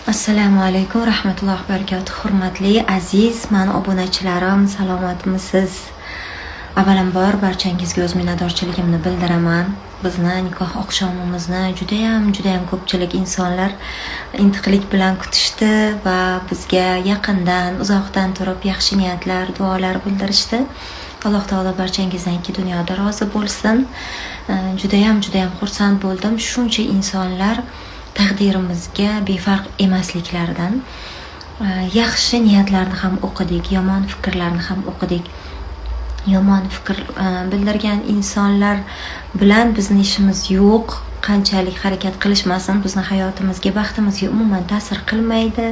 Assalomu alaykum rahmatullohi va barakatuh. Hurmatli aziz mana obunachilarim, salomatmisiz? Avvalambor barchangizga o'z minnatdorchiligimni bildiraman. Bizni nikoh oqshomimizni judayam ko'pchilik insonlar intiqlik bilan kutishdi va bizga yaqindan, uzoqdan turib yaxshi niyatlar, duolar bildirishdi. Alloh taolo barchangizdanki dunyoda rozi bo'lsin. Judayam xursand bo'ldim. Shuncha insonlar taqdirimizga befarq emasliklaridan yaxshi niyatlarni ham o'qidik, yomon fikrlarni ham o'qidik. Yomon fikr bildirgan insonlar bilan bizni ishimiz yo'q. Qanchalik harakat qilishmasin, bizni hayotimizga, baxtimizga umuman ta'sir qilmaydi.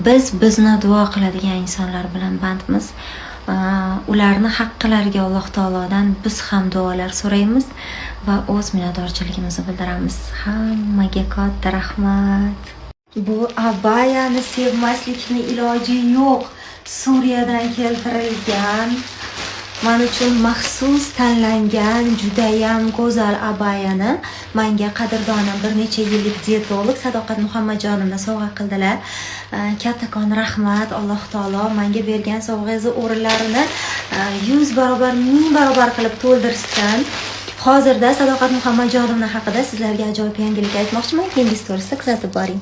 Biz bizni duo qiladigan insonlar bilan bandmiz. Ularni haqqilariga Alloh taolodan biz ham duolar so'raymiz va o'z minnatdorchiligimizni bildiramiz. Hammaga katta rahmat. Bu abayani sevmaslikning iloji yo'q. Suriyadan keltirilgan, men uchun maxsus tanlangan judayam go'zal abayani menga qadrdonim bir necha yillik diyetolog Sadoqat Muhammadjonimni sovg'a qildilar. Kattakon rahmat. Alloh taolo menga bergan sovg'angizni o'rinlarini 100 barobar, 1000 barobar qilib to'ldirsin. Hozirda Sadoqat Muhammadjonimning haqida sizlarga ajoyib yangilik aytmoqchiman. Keyingi storiesda kuzatib boring.